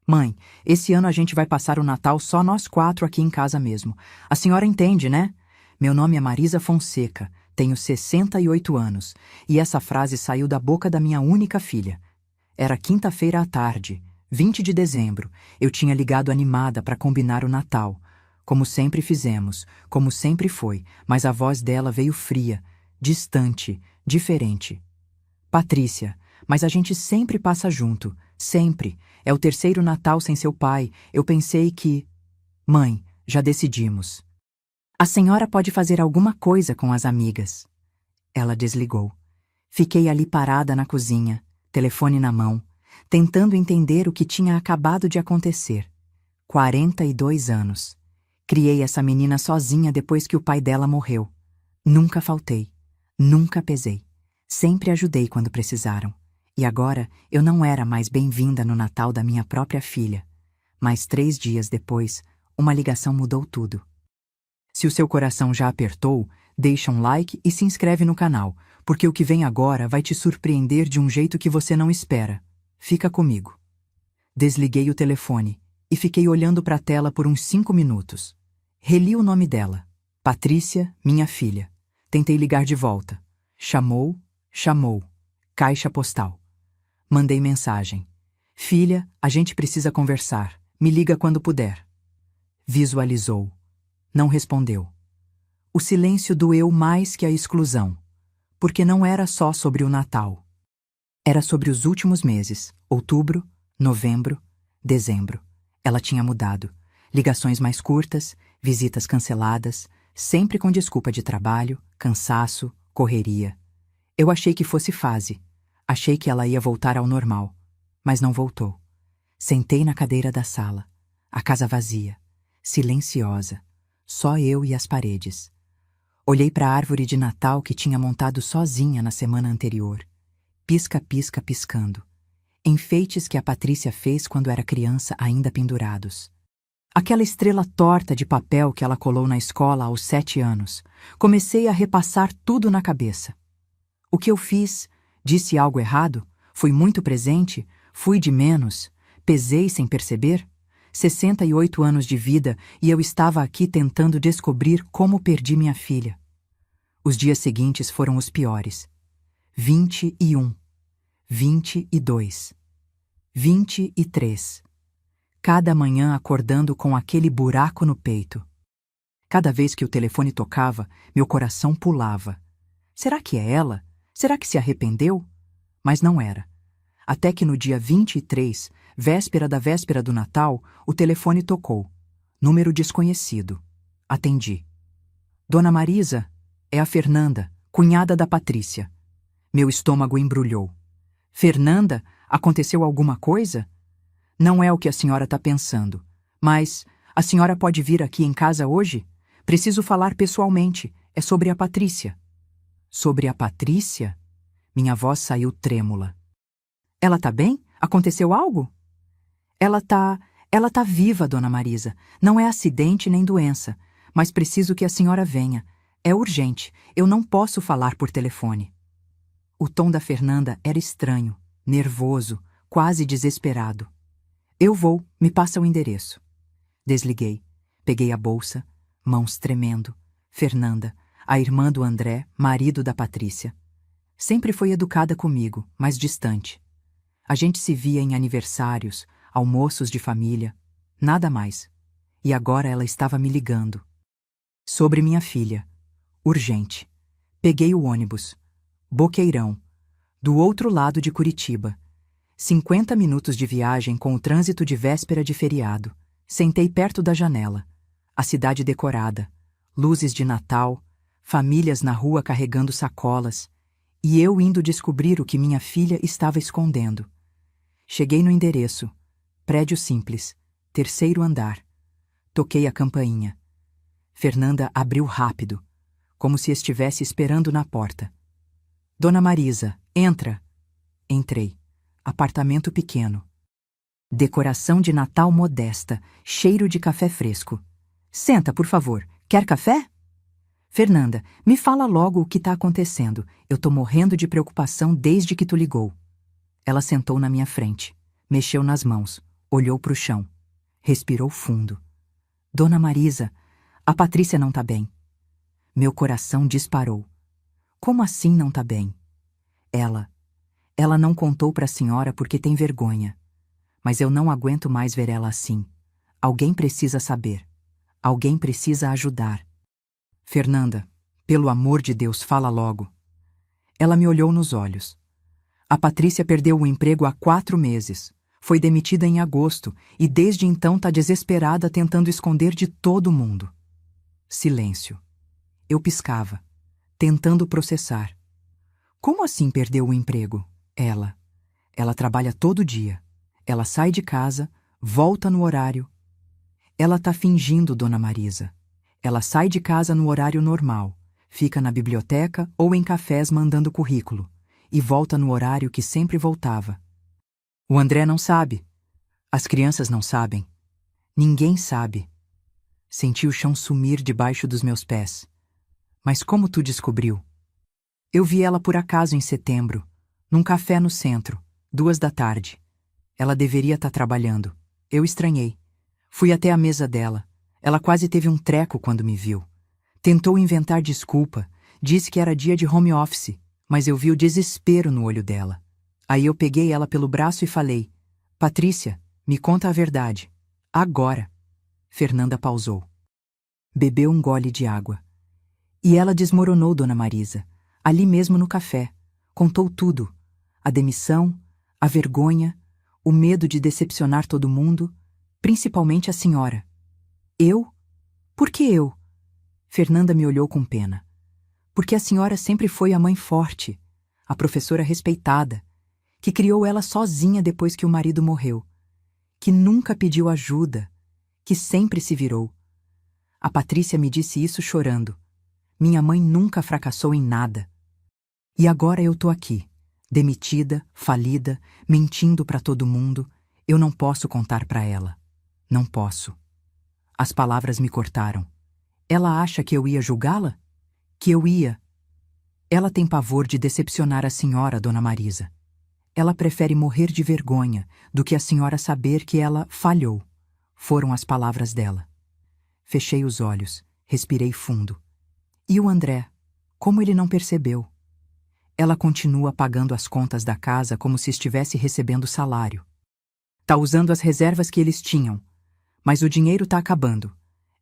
Mãe, esse ano a gente vai passar o Natal só nós quatro aqui em casa mesmo. A senhora entende, né? Meu nome é Marisa Fonseca, tenho 68 anos, e essa frase saiu da boca da minha única filha. Era quinta-feira à tarde, 20 de dezembro. Eu tinha ligado animada para combinar o Natal. Como sempre fizemos, como sempre foi, mas a voz dela veio fria, distante, diferente. Patrícia, mas a gente sempre passa junto, sempre. É o terceiro Natal sem seu pai. Eu pensei que... Mãe, já decidimos. A senhora pode fazer alguma coisa com as amigas. Ela desligou. Fiquei ali parada na cozinha, telefone na mão, tentando entender o que tinha acabado de acontecer. 42 anos. Criei essa menina sozinha depois que o pai dela morreu. Nunca faltei. Nunca pesei. Sempre ajudei quando precisaram. E agora eu não era mais bem-vinda no Natal da minha própria filha. Mas 3 dias depois, uma ligação mudou tudo. Se o seu coração já apertou, deixa um like e se inscreve no canal, porque o que vem agora vai te surpreender de um jeito que você não espera. Fica comigo. Desliguei o telefone e fiquei olhando para a tela por uns 5 minutos. Reli o nome dela. Patrícia, minha filha. Tentei ligar de volta. Chamou. Caixa postal. Mandei mensagem. Filha, a gente precisa conversar. Me liga quando puder. Visualizou. Não respondeu. O silêncio doeu mais que a exclusão, porque não era só sobre o Natal. Era sobre os últimos meses, outubro, novembro, dezembro. Ela tinha mudado. Ligações mais curtas, visitas canceladas, sempre com desculpa de trabalho, cansaço, correria. Eu achei que fosse fase. Achei que ela ia voltar ao normal, mas não voltou. Sentei na cadeira da sala, a casa vazia, silenciosa, só eu e as paredes. Olhei para a árvore de Natal que tinha montado sozinha na semana anterior. Pisca-pisca piscando. Enfeites que a Patrícia fez quando era criança ainda pendurados. Aquela estrela torta de papel que ela colou na escola aos 7 anos. Comecei a repassar tudo na cabeça. O que eu fiz? Disse algo errado? Fui muito presente? Fui de menos? Pesei sem perceber? 68 anos de vida e eu estava aqui tentando descobrir como perdi minha filha. Os dias seguintes foram os piores. 21, 22, 23. Cada manhã acordando com aquele buraco no peito. Cada vez que o telefone tocava, meu coração pulava. Será que é ela? Será que se arrependeu? Mas não era. Até que no dia 23, véspera da véspera do Natal, o telefone tocou. Número desconhecido. Atendi. Dona Marisa, é a Fernanda, cunhada da Patrícia. Meu estômago embrulhou. Fernanda, aconteceu alguma coisa? Não é o que a senhora está pensando. Mas a senhora pode vir aqui em casa hoje? Preciso falar pessoalmente. É sobre a Patrícia. Sobre a Patrícia? Minha voz saiu trêmula. Ela tá bem? Aconteceu algo? Ela tá viva, Dona Marisa. Não é acidente nem doença. Mas preciso que a senhora venha. É urgente. Eu não posso falar por telefone. O tom da Fernanda era estranho, nervoso, quase desesperado. Eu vou, me passa o endereço. Desliguei. Peguei a bolsa, mãos tremendo. Fernanda, a irmã do André, marido da Patrícia. Sempre foi educada comigo, mas distante. A gente se via em aniversários, almoços de família, nada mais. E agora ela estava me ligando. Sobre minha filha. Urgente. Peguei o ônibus. Boqueirão. Do outro lado de Curitiba. 50 minutos de viagem com o trânsito de véspera de feriado. Sentei perto da janela. A cidade decorada. Luzes de Natal. Famílias na rua carregando sacolas. E eu indo descobrir o que minha filha estava escondendo. Cheguei no endereço. Prédio simples. 3º andar. Toquei a campainha. Fernanda abriu rápido, como se estivesse esperando na porta. Dona Marisa, entra. Entrei. Apartamento pequeno. Decoração de Natal modesta, cheiro de café fresco. Senta, por favor. Quer café? Fernanda, me fala logo o que está acontecendo. Eu tô morrendo de preocupação desde que tu ligou. Ela sentou na minha frente. Mexeu nas mãos. Olhou para o chão. Respirou fundo. Dona Marisa, a Patrícia não tá bem. Meu coração disparou. Como assim não tá bem? Ela não contou para a senhora porque tem vergonha. Mas eu não aguento mais ver ela assim. Alguém precisa saber. Alguém precisa ajudar. Fernanda, pelo amor de Deus, fala logo. Ela me olhou nos olhos. A Patrícia perdeu o emprego há 4 meses. Foi demitida em agosto e desde então tá desesperada tentando esconder de todo mundo. Silêncio. Eu piscava, tentando processar. Como assim perdeu o emprego? Ela trabalha todo dia. Ela sai de casa, volta no horário. Ela tá fingindo, Dona Marisa. Ela sai de casa no horário normal, fica na biblioteca ou em cafés mandando currículo, e volta no horário que sempre voltava. O André não sabe. As crianças não sabem. Ninguém sabe. Senti o chão sumir debaixo dos meus pés. Mas como tu descobriu? Eu vi ela por acaso em setembro, num café no centro, 2 da tarde. Ela deveria estar trabalhando. Eu estranhei. Fui até a mesa dela. Ela quase teve um treco quando me viu. Tentou inventar desculpa, disse que era dia de home office, mas eu vi o desespero no olho dela. Aí eu peguei ela pelo braço e falei: Patrícia, me conta a verdade. Agora. Fernanda pausou. Bebeu um gole de água. E ela desmoronou, Dona Marisa, ali mesmo no café. Contou tudo. A demissão, a vergonha, o medo de decepcionar todo mundo, principalmente a senhora. Eu? Por que eu? Fernanda me olhou com pena. Porque a senhora sempre foi a mãe forte, a professora respeitada, que criou ela sozinha depois que o marido morreu, que nunca pediu ajuda, que sempre se virou. A Patrícia me disse isso chorando. Minha mãe nunca fracassou em nada. E agora eu tô aqui, demitida, falida, mentindo para todo mundo. Eu não posso contar para ela. Não posso. As palavras me cortaram. Ela acha que eu ia julgá-la? Que eu ia? Ela tem pavor de decepcionar a senhora, Dona Marisa. Ela prefere morrer de vergonha do que a senhora saber que ela falhou. Foram as palavras dela. Fechei os olhos, respirei fundo. E o André? Como ele não percebeu? Ela continua pagando as contas da casa como se estivesse recebendo salário. Tá usando as reservas que eles tinham, mas o dinheiro tá acabando.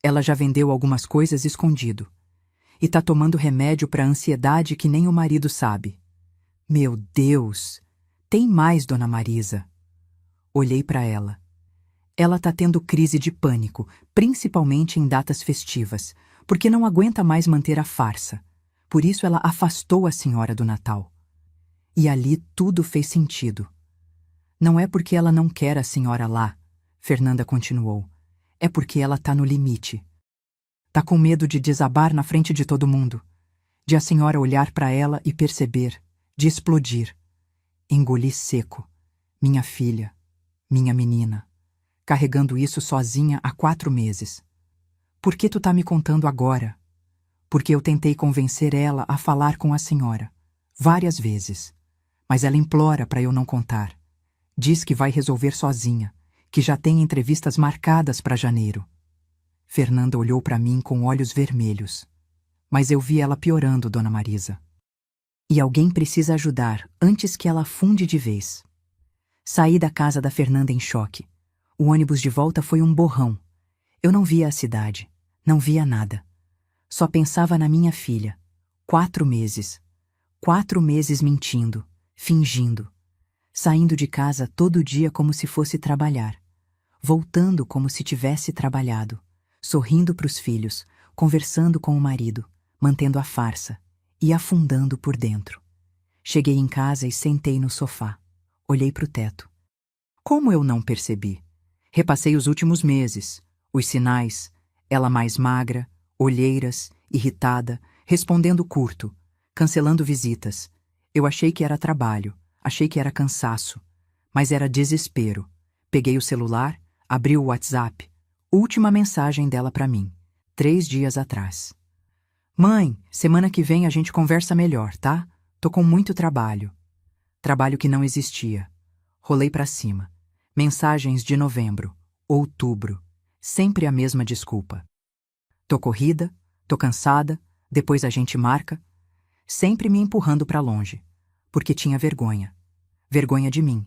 Ela já vendeu algumas coisas escondido. E tá tomando remédio para ansiedade que nem o marido sabe. Meu Deus! Tem mais, Dona Marisa. Olhei para ela. Ela tá tendo crise de pânico, principalmente em datas festivas, porque não aguenta mais manter a farsa. Por isso ela afastou a senhora do Natal. E ali tudo fez sentido. Não é porque ela não quer a senhora lá, Fernanda continuou. É porque ela tá no limite. Tá com medo de desabar na frente de todo mundo. De a senhora olhar para ela e perceber, de explodir. Engoli seco. Minha filha, minha menina, carregando isso sozinha há 4 meses. Por que tu tá me contando agora? Porque eu tentei convencer ela a falar com a senhora, várias vezes. Mas ela implora para eu não contar. Diz que vai resolver sozinha, que já tem entrevistas marcadas para janeiro. Fernanda olhou para mim com olhos vermelhos. Mas eu vi ela piorando, Dona Marisa. E alguém precisa ajudar antes que ela afunde de vez. Saí da casa da Fernanda em choque. O ônibus de volta foi um borrão. Eu não via a cidade, não via nada. Só pensava na minha filha. 4 meses. 4 meses mentindo, fingindo. Saindo de casa todo dia como se fosse trabalhar. Voltando como se tivesse trabalhado. Sorrindo para os filhos, conversando com o marido, mantendo a farsa e afundando por dentro. Cheguei em casa e sentei no sofá. Olhei para o teto. Como eu não percebi? Repassei os últimos meses, os sinais, ela mais magra, olheiras, irritada, respondendo curto, cancelando visitas. Eu achei que era trabalho, achei que era cansaço, mas era desespero. Peguei o celular, abri o WhatsApp. Última mensagem dela para mim, 3 dias atrás. Mãe, semana que vem a gente conversa melhor, tá? Tô com muito trabalho. Trabalho que não existia. Rolei para cima. Mensagens de novembro, outubro, sempre a mesma desculpa. Tô corrida, tô cansada, depois a gente marca, sempre me empurrando para longe, porque tinha vergonha. Vergonha de mim.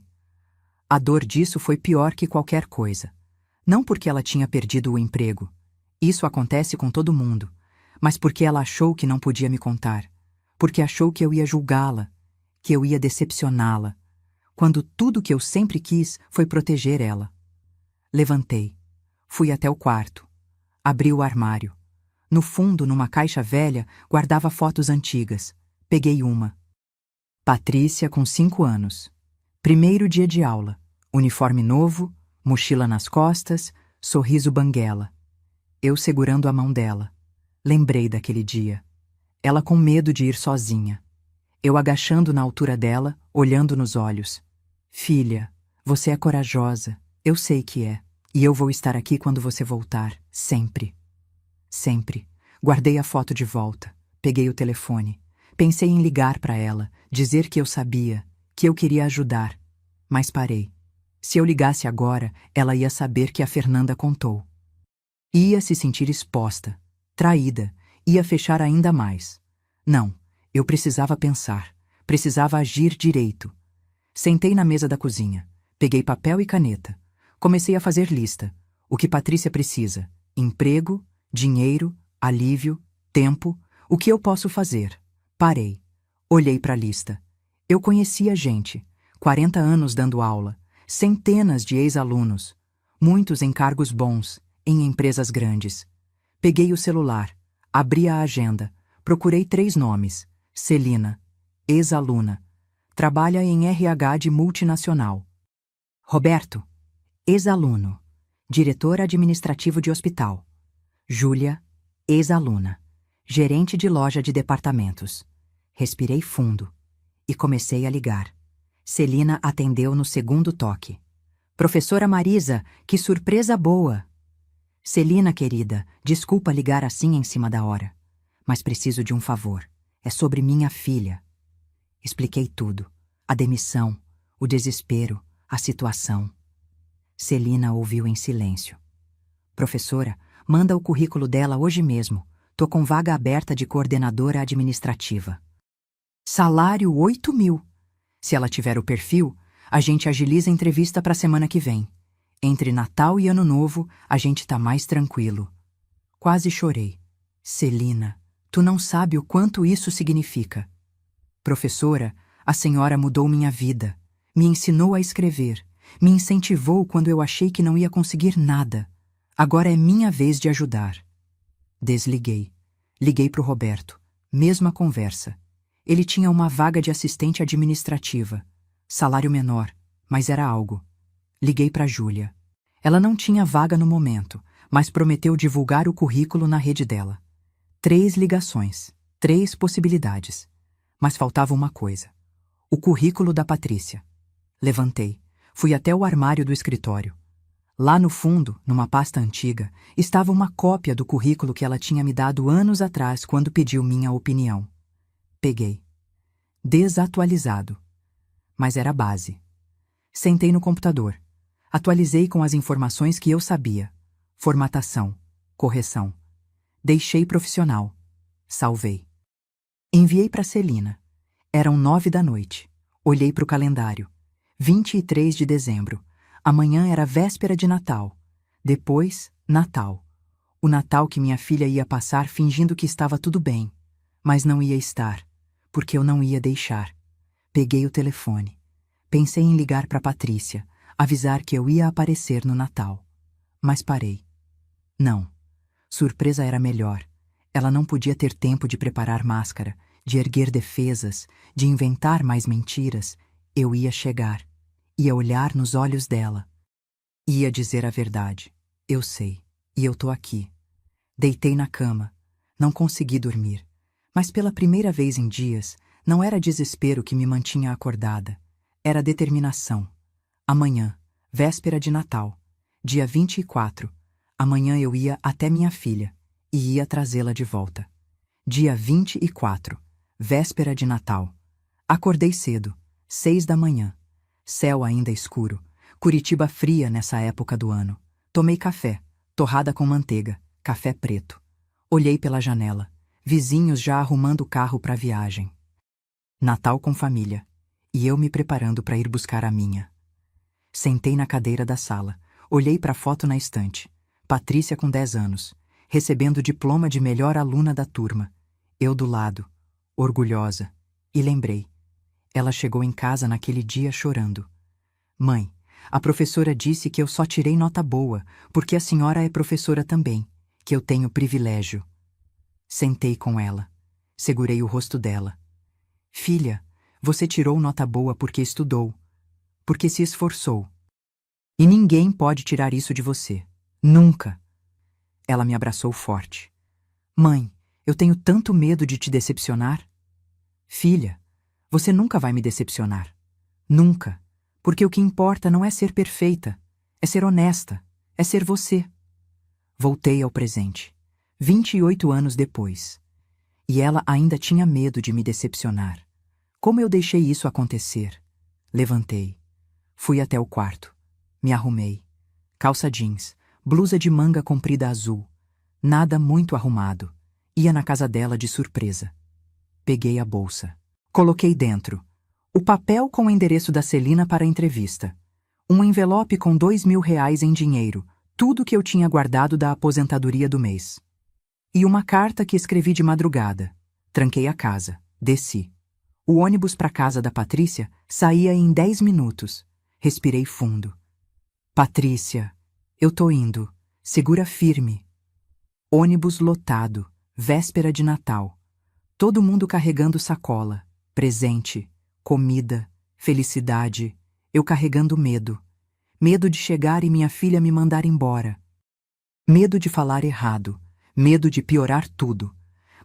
A dor disso foi pior que qualquer coisa. Não porque ela tinha perdido o emprego. Isso acontece com todo mundo. Mas porque ela achou que não podia me contar. Porque achou que eu ia julgá-la, que eu ia decepcioná-la, quando tudo que eu sempre quis foi proteger ela. Levantei. Fui até o quarto. Abri o armário. No fundo, numa caixa velha, guardava fotos antigas. Peguei uma. Patrícia, com 5 anos. Primeiro dia de aula. Uniforme novo, mochila nas costas, sorriso banguela. Eu segurando a mão dela. Lembrei daquele dia. Ela com medo de ir sozinha. Eu agachando na altura dela, olhando nos olhos. Filha, você é corajosa. Eu sei que é. E eu vou estar aqui quando você voltar. Sempre. Sempre. Guardei a foto de volta. Peguei o telefone. Pensei em ligar para ela, dizer que eu sabia, que eu queria ajudar. Mas parei. Se eu ligasse agora, ela ia saber que a Fernanda contou. Ia se sentir exposta, traída, ia fechar ainda mais. Não, eu precisava pensar, precisava agir direito. Sentei na mesa da cozinha, peguei papel e caneta. Comecei a fazer lista. O que Patrícia precisa: emprego, dinheiro, alívio, tempo, o que eu posso fazer. Parei. Olhei para a lista. Eu conhecia gente, 40 anos dando aula, centenas de ex-alunos, muitos em cargos bons, em empresas grandes. Peguei o celular, abri a agenda, procurei 3 nomes. Celina, ex-aluna, trabalha em RH de multinacional. Roberto, ex-aluno, diretor administrativo de hospital. Júlia, ex-aluna, gerente de loja de departamentos. Respirei fundo e comecei a ligar. Celina atendeu no segundo toque. Professora Marisa, que surpresa boa! Celina, querida, desculpa ligar assim em cima da hora, mas preciso de um favor. É sobre minha filha. Expliquei tudo. A demissão, o desespero, a situação. Celina ouviu em silêncio. Professora, manda o currículo dela hoje mesmo. Tô com vaga aberta de coordenadora administrativa. Salário 8.000. Se ela tiver o perfil, a gente agiliza a entrevista para a semana que vem. Entre Natal e Ano Novo, a gente tá mais tranquilo. Quase chorei. Celina, tu não sabe o quanto isso significa. Professora, a senhora mudou minha vida. Me ensinou a escrever. Me incentivou quando eu achei que não ia conseguir nada. Agora é minha vez de ajudar. Desliguei. Liguei pro Roberto. Mesma conversa. Ele tinha uma vaga de assistente administrativa. Salário menor, mas era algo. Liguei para Júlia. Ela não tinha vaga no momento, mas prometeu divulgar o currículo na rede dela. 3 ligações, 3 possibilidades. Mas faltava uma coisa. O currículo da Patrícia. Levantei. Fui até o armário do escritório. Lá no fundo, numa pasta antiga, estava uma cópia do currículo que ela tinha me dado anos atrás quando pediu minha opinião. Peguei. Desatualizado. Mas era a base. Sentei no computador. Atualizei com as informações que eu sabia. Formatação. Correção. Deixei profissional. Salvei. Enviei para Celina. Eram 9 da noite. Olhei para o calendário. 23 de dezembro. Amanhã era véspera de Natal. Depois, Natal. O Natal que minha filha ia passar fingindo que estava tudo bem. Mas não ia estar, porque eu não ia deixar. Peguei o telefone. Pensei em ligar para Patrícia, avisar que eu ia aparecer no Natal. Mas parei. Não. Surpresa era melhor. Ela não podia ter tempo de preparar máscara, de erguer defesas, de inventar mais mentiras. Eu ia chegar. Ia olhar nos olhos dela. Ia dizer a verdade. Eu sei. E eu tô aqui. Deitei na cama. Não consegui dormir. Mas pela primeira vez em dias, não era desespero que me mantinha acordada. Era determinação. Amanhã, véspera de Natal, dia 24, amanhã eu ia até minha filha e ia trazê-la de volta. Dia 24, véspera de Natal. Acordei cedo, 6 da manhã. Céu ainda escuro. Curitiba fria nessa época do ano. Tomei café, torrada com manteiga, café preto. Olhei pela janela, vizinhos já arrumando o carro para a viagem. Natal com família, e eu me preparando para ir buscar a minha. Sentei na cadeira da sala, olhei para a foto na estante. Patrícia com 10 anos, recebendo o diploma de melhor aluna da turma. Eu do lado, orgulhosa, e lembrei. Ela chegou em casa naquele dia chorando. Mãe, a professora disse que eu só tirei nota boa, porque a senhora é professora também, que eu tenho privilégio. Sentei com ela, segurei o rosto dela. Filha, você tirou nota boa porque estudou, porque se esforçou. E ninguém pode tirar isso de você. Nunca. Ela me abraçou forte. Mãe, eu tenho tanto medo de te decepcionar. Filha, você nunca vai me decepcionar. Nunca. Porque o que importa não é ser perfeita, é ser honesta, é ser você. Voltei ao presente, 28 anos depois. E ela ainda tinha medo de me decepcionar. Como eu deixei isso acontecer? Levantei. Fui até o quarto. Me arrumei. Calça jeans, blusa de manga comprida azul. Nada muito arrumado. Ia na casa dela de surpresa. Peguei a bolsa. Coloquei dentro o papel com o endereço da Celina para a entrevista. Um envelope com R$ 2.000 em dinheiro, tudo que eu tinha guardado da aposentadoria do mês. E uma carta que escrevi de madrugada. Tranquei a casa, desci. O ônibus para a casa da Patrícia saía em 10 minutos. Respirei fundo. Patrícia, eu tô indo. Segura firme. Ônibus lotado, véspera de Natal. Todo mundo carregando sacola, presente, comida, felicidade, eu carregando medo. Medo de chegar e minha filha me mandar embora. Medo de falar errado, medo de piorar tudo.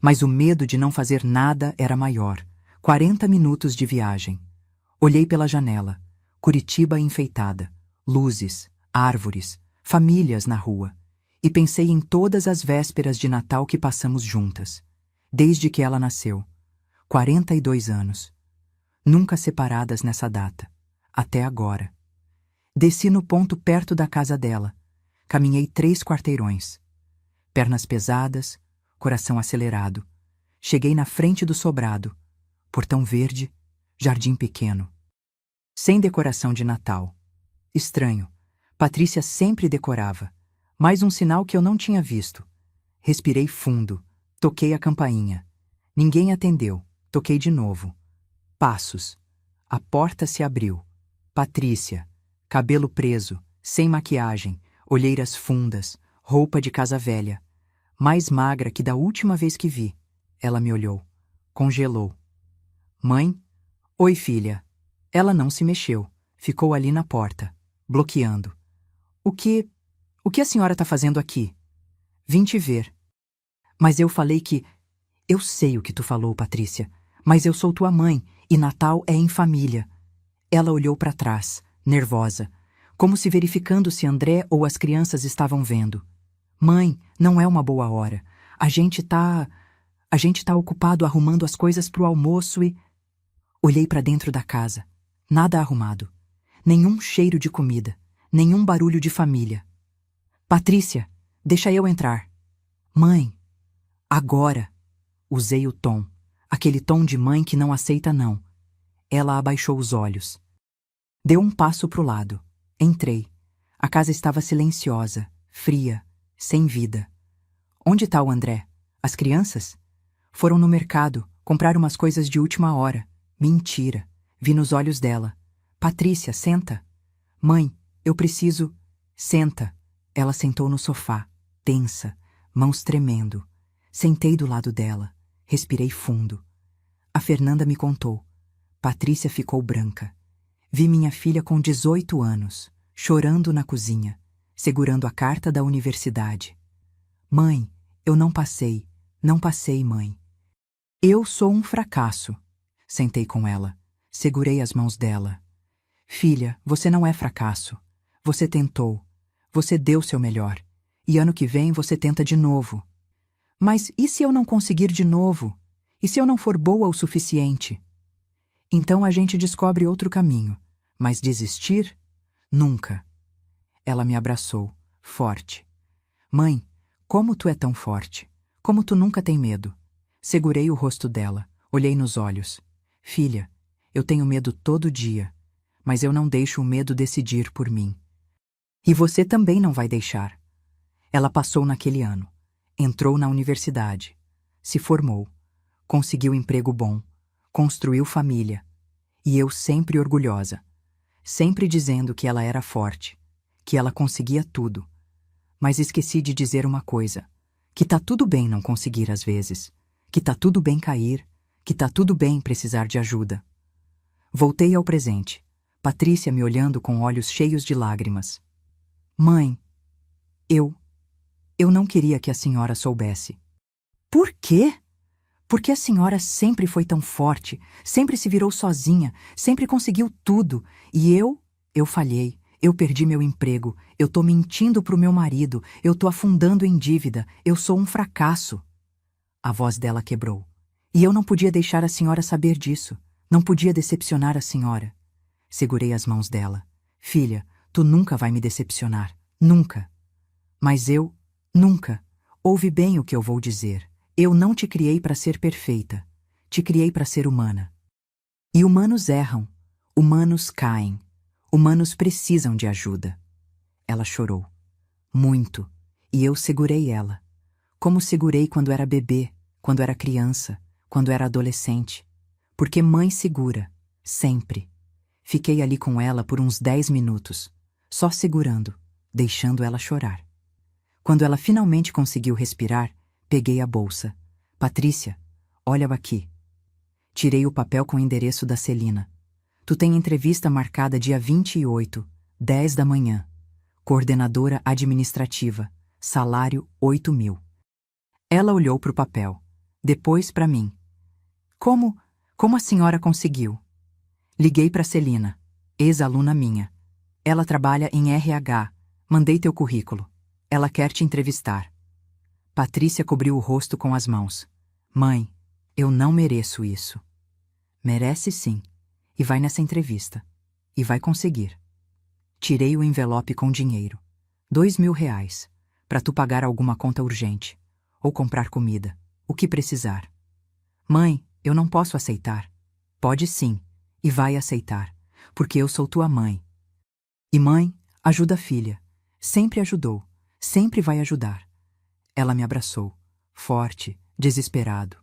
Mas o medo de não fazer nada era maior. 40 minutos de viagem. Olhei pela janela. Curitiba enfeitada. Luzes, árvores, famílias na rua. E pensei em todas as vésperas de Natal que passamos juntas. Desde que ela nasceu. 42 anos. Nunca separadas nessa data. Até agora. Desci no ponto perto da casa dela. Caminhei 3 quarteirões. Pernas pesadas, coração acelerado. Cheguei na frente do sobrado. Portão verde, jardim pequeno. Sem decoração de Natal. Estranho. Patrícia sempre decorava. Mais um sinal que eu não tinha visto. Respirei fundo. Toquei a campainha. Ninguém atendeu. Toquei de novo. Passos. A porta se abriu. Patrícia. Cabelo preso, sem maquiagem, olheiras fundas, roupa de casa velha. Mais magra que da última vez que vi. Ela me olhou. Congelou. Mãe? Oi, filha. Ela não se mexeu. Ficou ali na porta, bloqueando. O que a senhora está fazendo aqui? Vim te ver. Mas eu falei que... Eu sei o que tu falou, Patrícia. Mas eu sou tua mãe, e Natal é em família. Ela olhou para trás, nervosa, como se verificando se André ou as crianças estavam vendo. Mãe, não é uma boa hora. A gente tá ocupado arrumando as coisas pro almoço e... Olhei para dentro da casa. Nada arrumado. Nenhum cheiro de comida. Nenhum barulho de família. Patrícia, deixa eu entrar. Mãe, agora. Usei o tom. Aquele tom de mãe que não aceita não. Ela abaixou os olhos. Deu um passo pro lado. Entrei. A casa estava silenciosa, fria, sem vida. Onde tá o André? As crianças? Foram no mercado, comprar umas coisas de última hora. Mentira. Vi nos olhos dela. Patrícia, senta. Mãe, eu preciso... Senta. Ela sentou no sofá, tensa, mãos tremendo. Sentei do lado dela. Respirei fundo. A Fernanda me contou. Patrícia ficou branca. Vi minha filha com 18 anos, chorando na cozinha, segurando a carta da universidade. Mãe, eu não passei, mãe. Eu sou um fracasso. Sentei com ela, segurei as mãos dela. Filha, você não é fracasso. Você tentou, você deu seu melhor. E ano que vem você tenta de novo. Mas e se eu não conseguir de novo? E se eu não for boa o suficiente? Então a gente descobre outro caminho. Mas desistir? Nunca. Ela me abraçou, forte. Mãe, como tu é tão forte? Como tu nunca tem medo? Segurei o rosto dela, olhei nos olhos. Filha, eu tenho medo todo dia, mas eu não deixo o medo decidir por mim. E você também não vai deixar. Ela passou naquele ano, entrou na universidade, se formou, conseguiu emprego bom, construiu família. E eu sempre orgulhosa, sempre dizendo que ela era forte, que ela conseguia tudo. Mas esqueci de dizer uma coisa, que tá tudo bem não conseguir às vezes, que tá tudo bem cair, que tá tudo bem precisar de ajuda. Voltei ao presente, Patrícia me olhando com olhos cheios de lágrimas. Mãe, eu não queria que a senhora soubesse. Por quê? Porque a senhora sempre foi tão forte, sempre se virou sozinha, sempre conseguiu tudo. E eu falhei, eu perdi meu emprego, eu tô mentindo pro meu marido, eu tô afundando em dívida, eu sou um fracasso. A voz dela quebrou. E eu não podia deixar a senhora saber disso, não podia decepcionar a senhora. Segurei as mãos dela. Filha, tu nunca vai me decepcionar, nunca. Mas eu, nunca. Ouve bem o que eu vou dizer. Eu não te criei para ser perfeita. Te criei para ser humana. E humanos erram. Humanos caem. Humanos precisam de ajuda. Ela chorou. Muito. E eu segurei ela. Como segurei quando era bebê, quando era criança, quando era adolescente. Porque mãe segura. Sempre. Fiquei ali com ela por uns 10 minutos. Só segurando, deixando ela chorar. Quando ela finalmente conseguiu respirar, peguei a bolsa. Patrícia, olha aqui. Tirei o papel com o endereço da Celina. Tu tem entrevista marcada dia 28, 10 da manhã. Coordenadora administrativa. Salário 8.000. Ela olhou para o papel. Depois para mim. Como a senhora conseguiu? Liguei para Celina, ex-aluna minha. Ela trabalha em RH. Mandei teu currículo. Ela quer te entrevistar. Patrícia cobriu o rosto com as mãos. Mãe, eu não mereço isso. Merece sim. E vai nessa entrevista. E vai conseguir. Tirei o envelope com dinheiro. 2.000 reais. Para tu pagar alguma conta urgente. Ou comprar comida. O que precisar. Mãe, eu não posso aceitar. Pode sim. E vai aceitar. Porque eu sou tua mãe. E mãe, ajuda a filha. Sempre ajudou. Sempre vai ajudar. Ela me abraçou, forte, desesperado.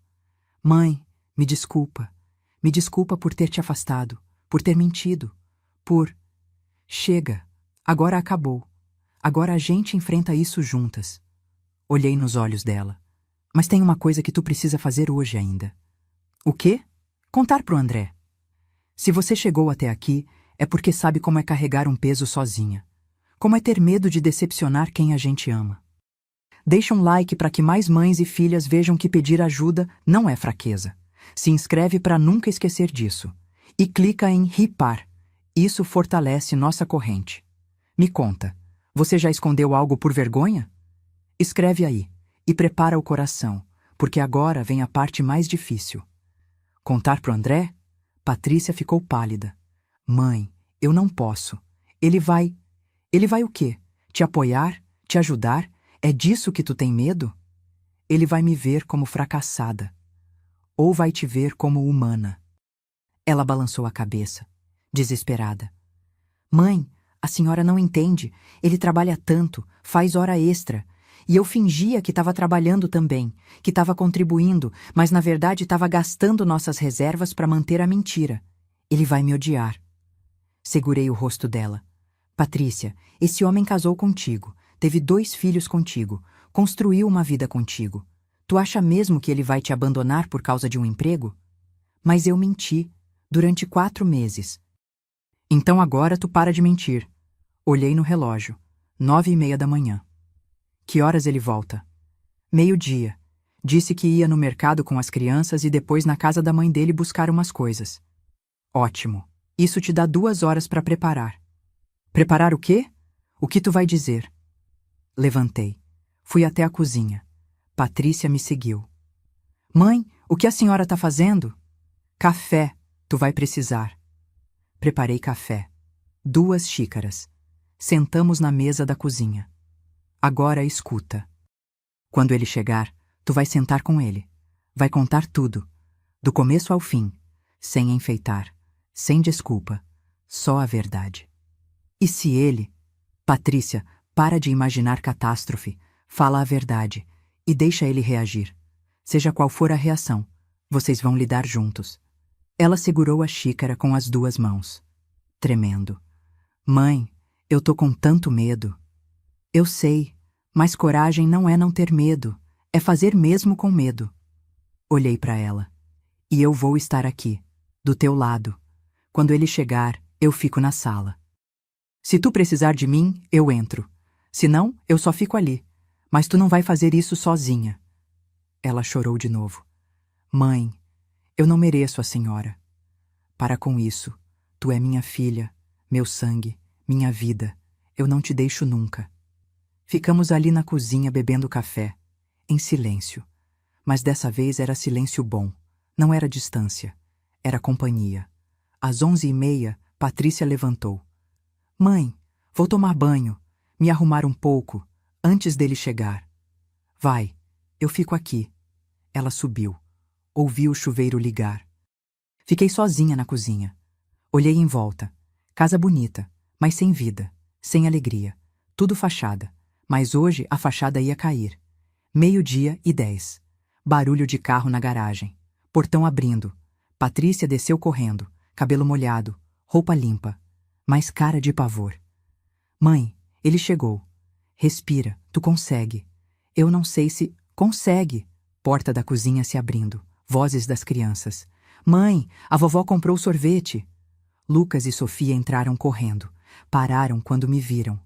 Mãe, me desculpa. Me desculpa por ter te afastado, por ter mentido, por... Chega, agora acabou. Agora a gente enfrenta isso juntas. Olhei nos olhos dela. Mas tem uma coisa que tu precisa fazer hoje ainda. O quê? Contar pro André. Se você chegou até aqui, é porque sabe como é carregar um peso sozinha. Como é ter medo de decepcionar quem a gente ama. Deixa um like para que mais mães e filhas vejam que pedir ajuda não é fraqueza. Se inscreve para nunca esquecer disso. E clica em Ripar. Isso fortalece nossa corrente. Me conta, você já escondeu algo por vergonha? Escreve aí e prepara o coração, porque agora vem a parte mais difícil. Contar pro André? Patrícia ficou pálida. Mãe, eu não posso. Ele vai o quê? Te apoiar? Te ajudar? É disso que tu tem medo? Ele vai me ver como fracassada. Ou vai te ver como humana. Ela balançou a cabeça, desesperada. Mãe, a senhora não entende. Ele trabalha tanto, faz hora extra. E eu fingia que estava trabalhando também, que estava contribuindo, mas na verdade estava gastando nossas reservas para manter a mentira. Ele vai me odiar. Segurei o rosto dela. Patrícia, esse homem casou contigo, teve 2 filhos contigo, construiu uma vida contigo. Tu acha mesmo que ele vai te abandonar por causa de um emprego? Mas eu menti, durante 4 meses. Então agora tu para de mentir. Olhei no relógio, 9:30 da manhã. Que horas ele volta? 12:00. Disse que ia no mercado com as crianças e depois na casa da mãe dele buscar umas coisas. Ótimo. Isso te dá 2 horas para preparar. Preparar o quê? O que tu vai dizer? Levantei. Fui até a cozinha. Patrícia me seguiu. Mãe, o que a senhora está fazendo? Café. Tu vai precisar. Preparei café. 2 xícaras. Sentamos na mesa da cozinha. Agora escuta. Quando ele chegar, tu vai sentar com ele. Vai contar tudo, do começo ao fim, sem enfeitar, sem desculpa, só a verdade. E se ele... Patrícia, para de imaginar catástrofe, fala a verdade e deixa ele reagir. Seja qual for a reação, vocês vão lidar juntos. Ela segurou a xícara com as 2 mãos, tremendo. Mãe, eu tô com tanto medo. Eu sei, mas coragem não é não ter medo, é fazer mesmo com medo. Olhei para ela. E eu vou estar aqui, do teu lado. Quando ele chegar, eu fico na sala. Se tu precisar de mim, eu entro. Se não, eu só fico ali. Mas tu não vai fazer isso sozinha. Ela chorou de novo. Mãe, eu não mereço a senhora. Para com isso. Tu é minha filha, meu sangue, minha vida. Eu não te deixo nunca. Ficamos ali na cozinha bebendo café, em silêncio. Mas dessa vez era silêncio bom. Não era distância. Era companhia. Às 11h30, Patrícia levantou. Mãe, vou tomar banho, me arrumar um pouco, antes dele chegar. Vai, eu fico aqui. Ela subiu. Ouvi o chuveiro ligar. Fiquei sozinha na cozinha. Olhei em volta. Casa bonita, mas sem vida, sem alegria. Tudo fachada. Mas hoje a fachada ia cair. 12h10. Barulho de carro na garagem. Portão abrindo. Patrícia desceu correndo, cabelo molhado, roupa limpa, mas cara de pavor. Mãe, ele chegou. Respira, tu consegue. Eu não sei se... Consegue. Porta da cozinha se abrindo. Vozes das crianças. Mãe, a vovó comprou sorvete. Lucas e Sofia entraram correndo. Pararam quando me viram.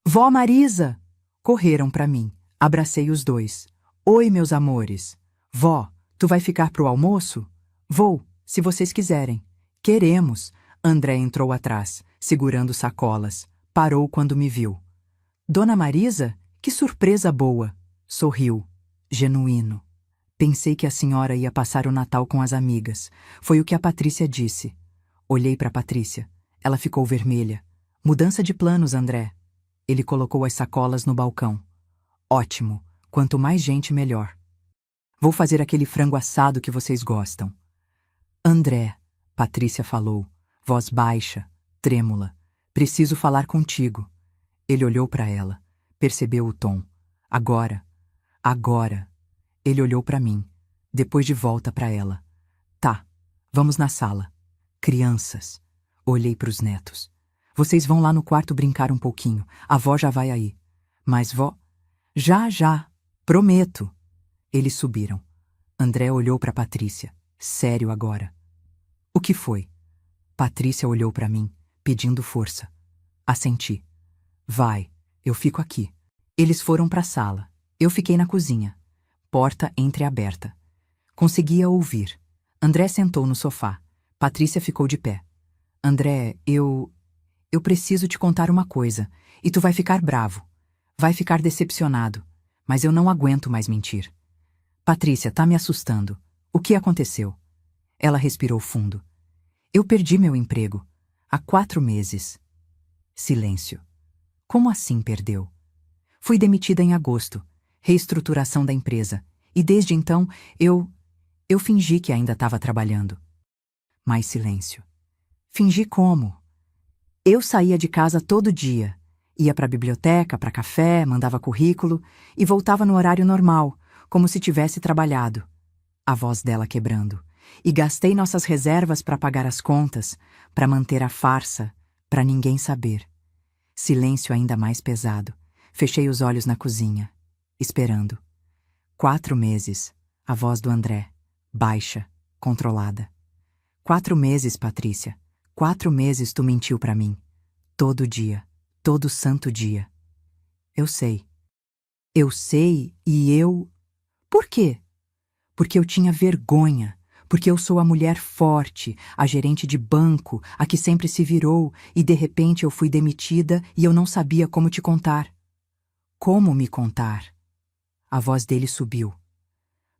Vó Marisa! Correram para mim. Abracei os 2. Oi, meus amores. Vó, tu vai ficar pro almoço? Vou, se vocês quiserem. Queremos. André entrou atrás, segurando sacolas. Parou quando me viu. Dona Marisa, que surpresa boa! Sorriu. Genuíno. Pensei que a senhora ia passar o Natal com as amigas. Foi o que a Patrícia disse. Olhei para Patrícia. Ela ficou vermelha. Mudança de planos, André. Ele colocou as sacolas no balcão. Ótimo. Quanto mais gente, melhor. Vou fazer aquele frango assado que vocês gostam. André, Patrícia falou, voz baixa, trêmula. Preciso falar contigo. Ele olhou para ela. Percebeu o tom. Agora. Ele olhou para mim. Depois de volta para ela. Tá, vamos na sala. Crianças. Olhei para os netos. Vocês vão lá no quarto brincar um pouquinho. A vó já vai aí. Mas vó... Já. Prometo. Eles subiram. André olhou para Patrícia. Sério agora. O que foi? Patrícia olhou para mim, pedindo força. Assenti. Vai, eu fico aqui. Eles foram para a sala. Eu fiquei na cozinha. Porta entreaberta. Conseguia ouvir. André sentou no sofá. Patrícia ficou de pé. André, eu preciso te contar uma coisa, e tu vai ficar bravo. Vai ficar decepcionado. Mas eu não aguento mais mentir. Patrícia, tá me assustando. O que aconteceu? Ela respirou fundo. Eu perdi meu emprego. Há 4 meses. Silêncio. Como assim perdeu? Fui demitida em agosto. Reestruturação da empresa. E desde então, eu fingi que ainda estava trabalhando. Mais silêncio. Fingi como? Eu saía de casa todo dia. Ia para a biblioteca, para café, mandava currículo e voltava no horário normal, como se tivesse trabalhado. A voz dela quebrando. E gastei nossas reservas para pagar as contas, para manter a farsa, para ninguém saber. Silêncio ainda mais pesado. Fechei os olhos na cozinha, esperando. 4 meses. A voz do André, baixa, controlada. 4 meses, Patrícia. 4 meses tu mentiu para mim. Todo dia. Todo santo dia. Eu sei. Eu sei e eu... Por quê? Porque eu tinha vergonha. Porque eu sou a mulher forte, a gerente de banco, a que sempre se virou, e de repente eu fui demitida e eu não sabia como te contar. Como me contar? A voz dele subiu.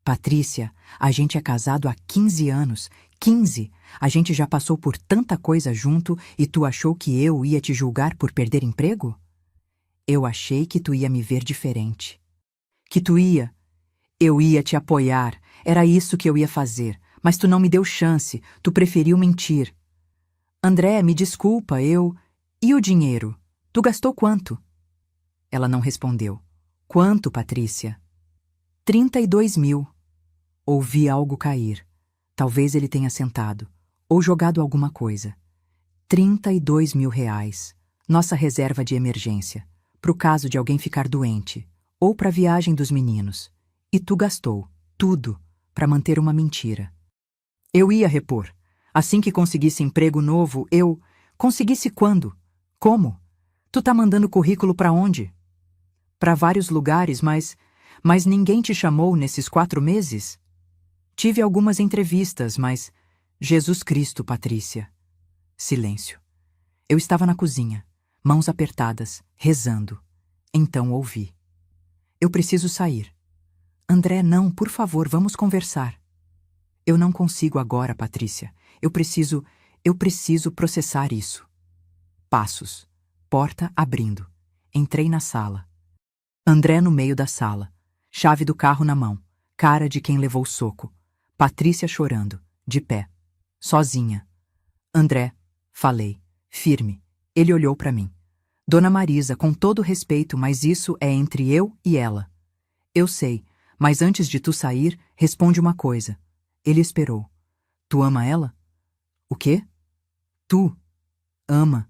Patrícia, a gente é casado há 15 anos. 15! A gente já passou por tanta coisa junto e tu achou que eu ia te julgar por perder emprego? Eu achei que tu ia me ver diferente. Que tu ia. Eu ia te apoiar. Era isso que eu ia fazer. Mas tu não me deu chance. Tu preferiu mentir. André, me desculpa, eu... E o dinheiro? Tu gastou quanto? Ela não respondeu. Quanto, Patrícia? 32 mil. Ouvi algo cair. Talvez ele tenha sentado. Ou jogado alguma coisa. 32 mil reais. Nossa reserva de emergência. Pro caso de alguém ficar doente. Ou pra viagem dos meninos. E tu gastou. Tudo. Pra manter uma mentira. Eu ia repor. Assim que conseguisse emprego novo, eu... Conseguisse quando? Como? Tu tá mandando currículo pra onde? Pra vários lugares, mas ninguém te chamou nesses 4 meses? Tive algumas entrevistas, mas... Jesus Cristo, Patrícia. Silêncio. Eu estava na cozinha, mãos apertadas, rezando. Então ouvi. Eu preciso sair. André, não, por favor, vamos conversar. Eu não consigo agora, Patrícia. Eu preciso processar isso. Passos. Porta abrindo. Entrei na sala. André no meio da sala. Chave do carro na mão. Cara de quem levou soco. Patrícia chorando. De pé. Sozinha. André. Falei. Firme. Ele olhou para mim. Dona Marisa, com todo respeito, mas isso é entre eu e ela. Eu sei, mas antes de tu sair, responde uma coisa. Ele esperou. Tu ama ela? O quê? Tu ama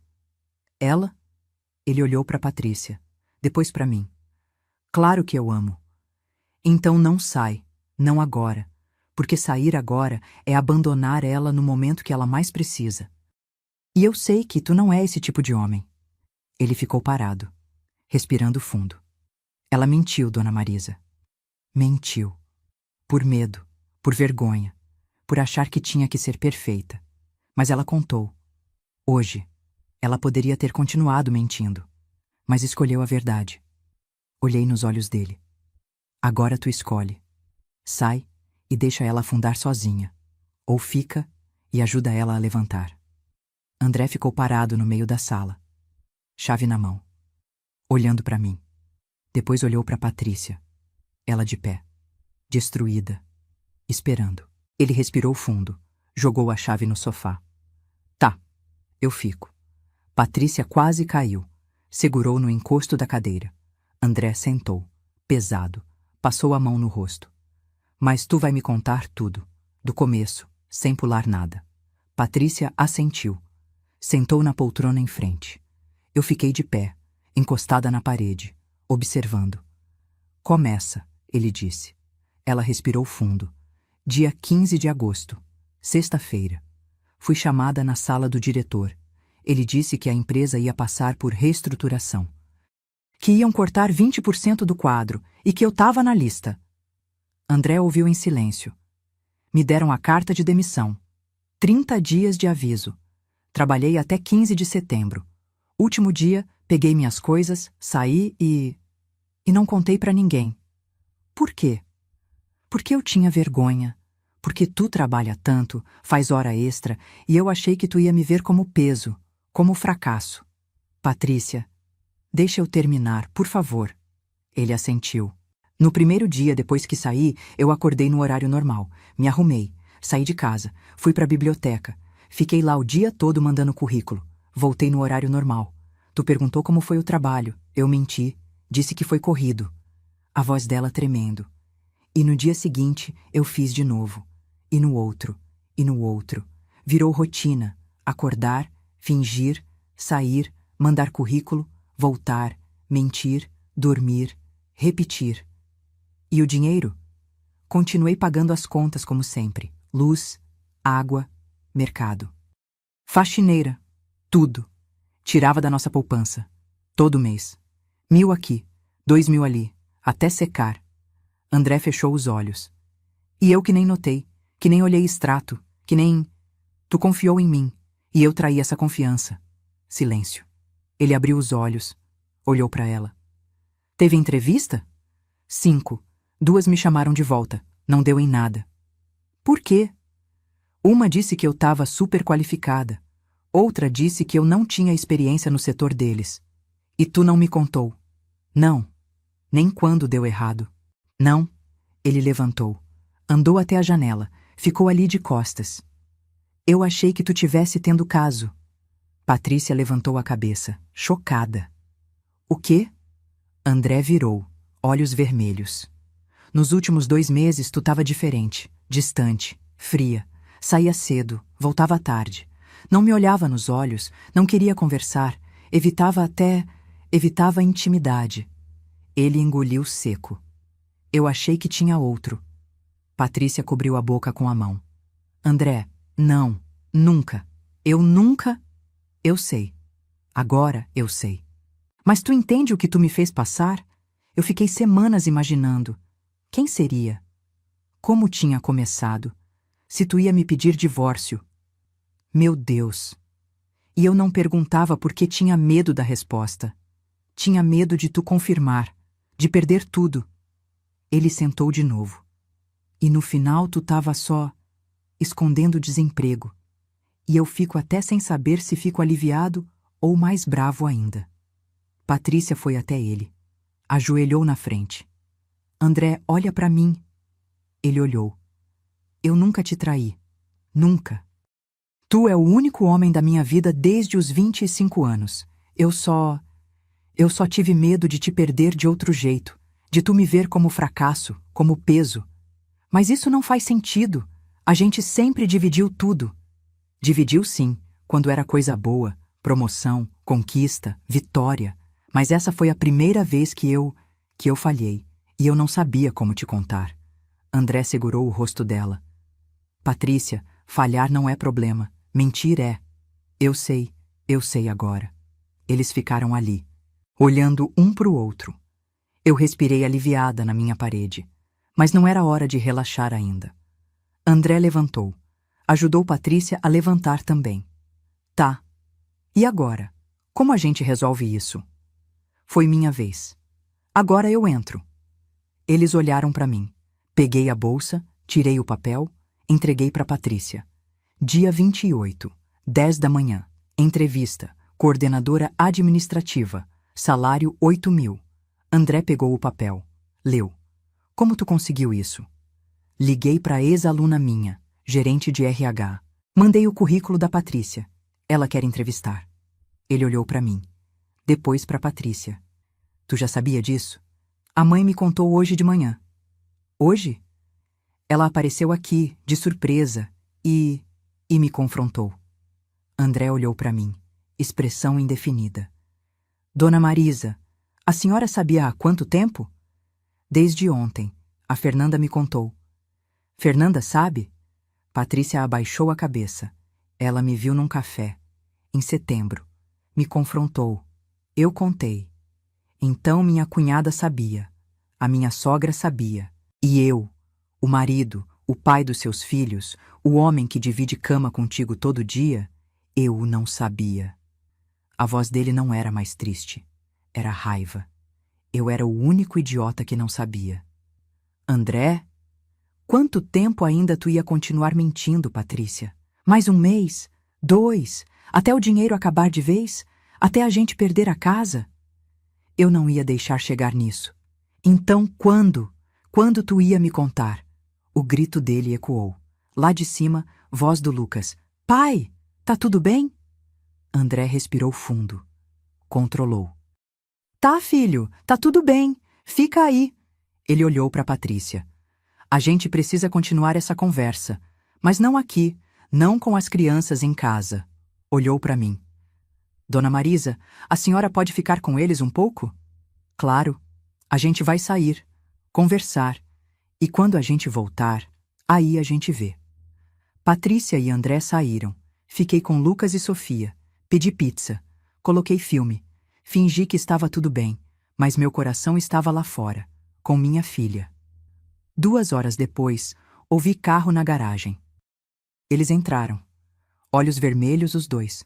ela? Ele olhou para Patrícia, depois para mim. Claro que eu amo. Então não sai, não agora, porque sair agora é abandonar ela no momento que ela mais precisa. E eu sei que tu não é esse tipo de homem. Ele ficou parado, respirando fundo. Ela mentiu, Dona Marisa. Mentiu. Por medo, por vergonha, por achar que tinha que ser perfeita. Mas ela contou. Hoje, ela poderia ter continuado mentindo, mas escolheu a verdade. Olhei nos olhos dele. Agora tu escolhe. Sai e deixa ela afundar sozinha. Ou fica e ajuda ela a levantar. André ficou parado no meio da sala, chave na mão, olhando para mim. Depois olhou para Patrícia, ela de pé, destruída, esperando. Ele respirou fundo, jogou a chave no sofá. Tá, eu fico. Patrícia quase caiu, segurou no encosto da cadeira. André sentou, pesado, passou a mão no rosto. Mas tu vai me contar tudo, do começo, sem pular nada. Patrícia assentiu. Sentou na poltrona em frente. Eu fiquei de pé, encostada na parede, observando. Começa, ele disse. Ela respirou fundo. Dia 15 de agosto, sexta-feira. Fui chamada na sala do diretor. Ele disse que a empresa ia passar por reestruturação. Que iam cortar 20% do quadro e que eu estava na lista. André ouviu em silêncio. Me deram a carta de demissão. 30 dias de aviso. Trabalhei até 15 de setembro. Último dia, peguei minhas coisas, saí e não contei pra ninguém. Por quê? Porque eu tinha vergonha. Porque tu trabalha tanto, faz hora extra, e eu achei que tu ia me ver como peso, como fracasso. Patrícia, deixa eu terminar, por favor. Ele assentiu. No primeiro dia depois que saí, eu acordei no horário normal. Me arrumei, saí de casa, fui pra biblioteca. Fiquei lá o dia todo mandando currículo. Voltei no horário normal. Tu perguntou como foi o trabalho. Eu menti. Disse que foi corrido. A voz dela tremendo. E no dia seguinte, eu fiz de novo. E no outro. E no outro. Virou rotina. Acordar, fingir, sair, mandar currículo, voltar, mentir, dormir, repetir. E o dinheiro? Continuei pagando as contas como sempre. Luz, água, mercado. Faxineira. Tudo. Tirava da nossa poupança. Todo mês. 1.000 aqui, 2.000 ali, até secar. André fechou os olhos. E eu que nem notei, que nem olhei extrato, que nem... Tu confiou em mim, e eu traí essa confiança. Silêncio. Ele abriu os olhos, olhou para ela. Teve entrevista? 5. 2 me chamaram de volta. Não deu em nada. Por quê? Uma disse que eu estava super qualificada. Outra disse que eu não tinha experiência no setor deles. E tu não me contou. Não. Nem quando deu errado. Não. Ele levantou. Andou até a janela. Ficou ali de costas. Eu achei que tu tivesse tendo caso. Patrícia levantou a cabeça, chocada. O quê? André virou, olhos vermelhos. Nos últimos 2 meses tu estava diferente, distante, fria. Saía cedo, voltava tarde. Não me olhava nos olhos, não queria conversar, evitava intimidade. Ele engoliu seco. Eu achei que tinha outro. Patrícia cobriu a boca com a mão. André, não, nunca. Eu nunca... Eu sei. Agora eu sei. Mas tu entende o que tu me fez passar? Eu fiquei semanas imaginando. Quem seria? Como tinha começado? Se tu ia me pedir divórcio. Meu Deus! E eu não perguntava porque tinha medo da resposta. Tinha medo de tu confirmar, de perder tudo. Ele sentou de novo. E no final tu tava só, escondendo o desemprego. E eu fico até sem saber se fico aliviado ou mais bravo ainda. Patrícia foi até ele. Ajoelhou na frente. André, olha pra mim. Ele olhou. Eu nunca te traí. Nunca. Tu é o único homem da minha vida desde os 25 anos. Eu só tive medo de te perder de outro jeito, de tu me ver como fracasso, como peso. Mas isso não faz sentido. A gente sempre dividiu tudo. Dividiu sim, quando era coisa boa, promoção, conquista, vitória. Mas essa foi a primeira vez que eu falhei, e eu não sabia como te contar. André segurou o rosto dela. Patrícia, falhar não é problema, mentir é. Eu sei agora. Eles ficaram ali, olhando um pro outro. Eu respirei aliviada na minha parede, mas não era hora de relaxar ainda. André levantou. Ajudou Patrícia a levantar também. Tá. E agora? Como a gente resolve isso? Foi minha vez. Agora eu entro. Eles olharam para mim. Peguei a bolsa, tirei o papel, entreguei para Patrícia. Dia 28, 10 da manhã. Entrevista. Coordenadora administrativa. Salário 8.000. André pegou o papel. Leu. Como tu conseguiu isso? Liguei para ex-aluna minha, gerente de RH. Mandei o currículo da Patrícia. Ela quer entrevistar. Ele olhou para mim. Depois para Patrícia. Tu já sabia disso? A mãe me contou hoje de manhã. Hoje? Ela apareceu aqui, de surpresa, e me confrontou. André olhou para mim, expressão indefinida. Dona Marisa, a senhora sabia há quanto tempo? Desde ontem. A Fernanda me contou. Fernanda sabe? Patrícia abaixou a cabeça. Ela me viu num café. Em setembro. Me confrontou. Eu contei. Então minha cunhada sabia. A minha sogra sabia. E eu, o marido, o pai dos seus filhos, o homem que divide cama contigo todo dia, eu não sabia. A voz dele não era mais triste. Era raiva. Eu era o único idiota que não sabia. André? Quanto tempo ainda tu ia continuar mentindo, Patrícia? Mais 1 mês? 2? Até o dinheiro acabar de vez? Até a gente perder a casa? Eu não ia deixar chegar nisso. Então quando? Quando tu ia me contar? O grito dele ecoou. Lá de cima, voz do Lucas. Pai, tá tudo bem? André respirou fundo. Controlou. Tá, filho, tá tudo bem. Fica aí. Ele olhou para Patrícia. A gente precisa continuar essa conversa, mas não aqui, não com as crianças em casa. Olhou para mim. Dona Marisa, a senhora pode ficar com eles um pouco? Claro. A gente vai sair, conversar. E quando a gente voltar, aí a gente vê. Patrícia e André saíram. Fiquei com Lucas e Sofia. Pedi pizza. Coloquei filme. Fingi que estava tudo bem, mas meu coração estava lá fora, com minha filha. 2 horas depois, ouvi carro na garagem. Eles entraram. Olhos vermelhos os dois,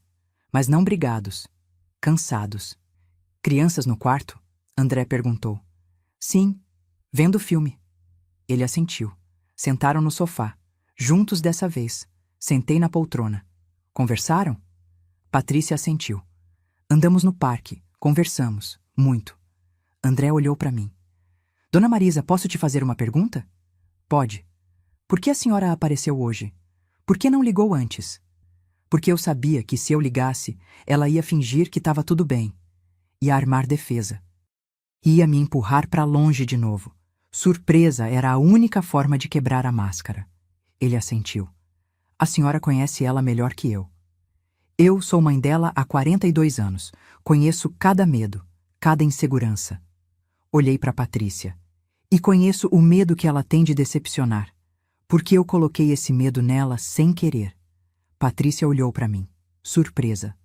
mas não brigados. Cansados. Crianças no quarto? André perguntou. Sim, vendo filme. Ele assentiu. Sentaram no sofá. Juntos dessa vez. Sentei na poltrona. Conversaram? Patrícia assentiu. Andamos no parque. Conversamos. Muito. André olhou para mim. Dona Marisa, posso te fazer uma pergunta? Pode. Por que a senhora apareceu hoje? Por que não ligou antes? Porque eu sabia que se eu ligasse, ela ia fingir que estava tudo bem. Ia armar defesa. Ia me empurrar para longe de novo. Surpresa era a única forma de quebrar a máscara. Ele assentiu. A senhora conhece ela melhor que eu. Eu sou mãe dela há 42 anos. Conheço cada medo, cada insegurança. Olhei para Patrícia. E conheço o medo que ela tem de decepcionar. Porque eu coloquei esse medo nela sem querer. Patrícia olhou para mim, surpresa.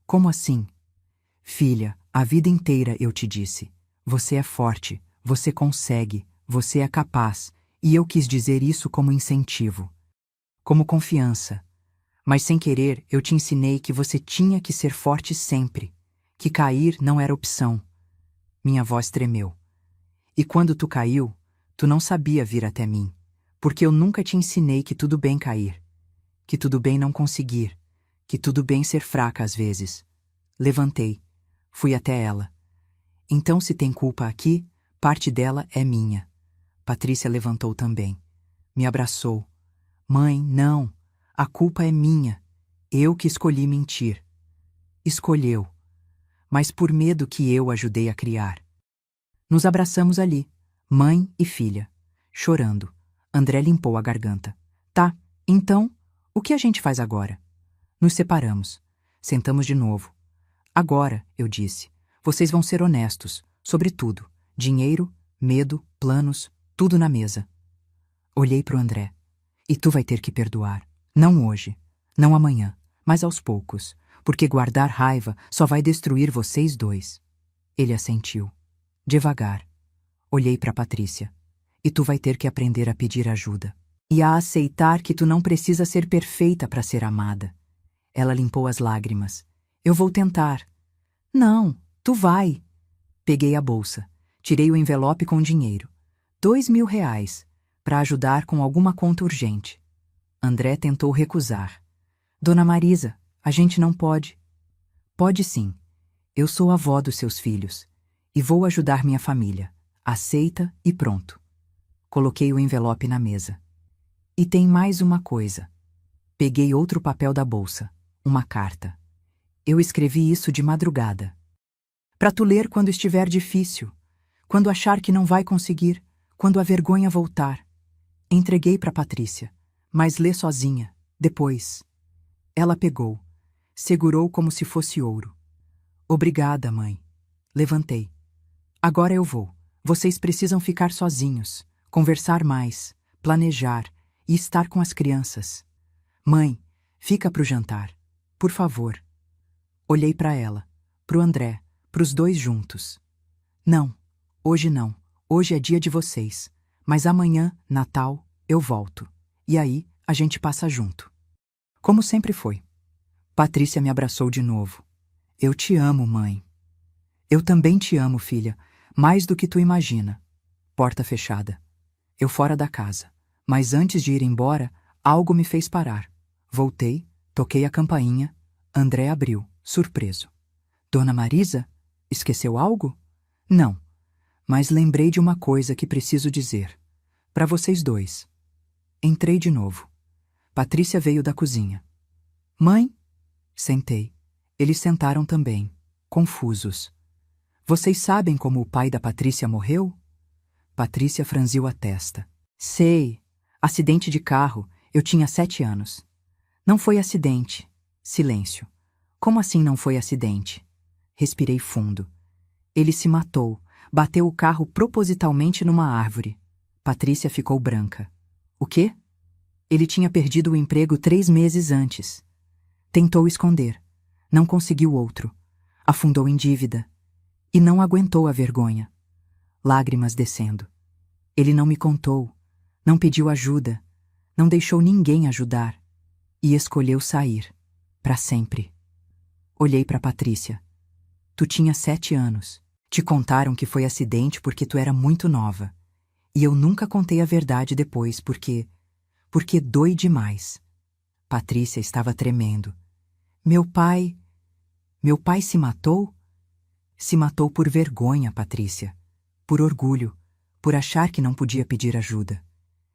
Como assim? Filha, a vida inteira eu te disse. Você é forte, você consegue, você é capaz. E eu quis dizer isso como incentivo. Como confiança. Mas sem querer eu te ensinei que você tinha que ser forte sempre. Que cair não era opção. Minha voz tremeu. E quando tu caiu, tu não sabia vir até mim. Porque eu nunca te ensinei que tudo bem cair. Que tudo bem não conseguir. Que tudo bem ser fraca às vezes. Levantei. Fui até ela. Então se tem culpa aqui, parte dela é minha. Patrícia levantou também. Me abraçou. Mãe, não. A culpa é minha. Eu que escolhi mentir. Escolheu. Mas por medo que eu ajudei a criar. Nos abraçamos ali, mãe e filha, chorando. André limpou a garganta. Tá, então, o que a gente faz agora? Nos separamos. Sentamos de novo. Agora, eu disse, vocês vão ser honestos, sobre tudo. Dinheiro, medo, planos, tudo na mesa. Olhei pro André. E tu vai ter que perdoar. Não hoje, não amanhã, mas aos poucos, porque guardar raiva só vai destruir vocês dois. Ele assentiu. Devagar. Olhei para Patrícia. E tu vai ter que aprender a pedir ajuda. E a aceitar que tu não precisa ser perfeita para ser amada. Ela limpou as lágrimas. Eu vou tentar. Não, tu vai. Peguei a bolsa. Tirei o envelope com dinheiro. 2.000 reais. Para ajudar com alguma conta urgente. André tentou recusar. Dona Marisa, a gente não pode. Pode sim. Eu sou avó dos seus filhos. E vou ajudar minha família. Aceita e pronto. Coloquei o envelope na mesa. E tem mais uma coisa. Peguei outro papel da bolsa. Uma carta. Eu escrevi isso de madrugada. Para tu ler quando estiver difícil. Quando achar que não vai conseguir. Quando a vergonha voltar. Entreguei para Patrícia. Mas lê sozinha. Depois. Ela pegou. Segurou como se fosse ouro. Obrigada, mãe. Levantei. Agora eu vou. Vocês precisam ficar sozinhos, conversar mais, planejar e estar com as crianças. Mãe, fica pro jantar. Por favor. Olhei para ela, pro André, pros dois juntos. Não, hoje não. Hoje é dia de vocês. Mas amanhã, Natal, eu volto. E aí, a gente passa junto. Como sempre foi. Patrícia me abraçou de novo. Eu te amo, mãe. Eu também te amo, filha. Mais do que tu imagina. Porta fechada. Eu fora da casa. Mas antes de ir embora, algo me fez parar. Voltei, toquei a campainha. André abriu, surpreso. Dona Marisa? Esqueceu algo? Não. Mas lembrei de uma coisa que preciso dizer. Para vocês dois. Entrei de novo. Patrícia veio da cozinha. Mãe? Sentei. Eles sentaram também, confusos. Vocês sabem como o pai da Patrícia morreu? Patrícia franziu a testa. Sei. Acidente de carro. Eu tinha 7 anos. Não foi acidente. Silêncio. Como assim não foi acidente? Respirei fundo. Ele se matou. Bateu o carro propositalmente numa árvore. Patrícia ficou branca. O quê? Ele tinha perdido o emprego 3 meses antes. Tentou esconder. Não conseguiu outro. Afundou em dívida. E não aguentou a vergonha. Lágrimas descendo. Ele não me contou. Não pediu ajuda. Não deixou ninguém ajudar. E escolheu sair. Para sempre. Olhei para Patrícia. Tu tinha 7 anos. Te contaram que foi acidente porque tu era muito nova. E eu nunca contei a verdade depois porque dói demais. Patrícia estava tremendo. Meu pai se matou? Se matou por vergonha, Patrícia. Por orgulho, por achar que não podia pedir ajuda.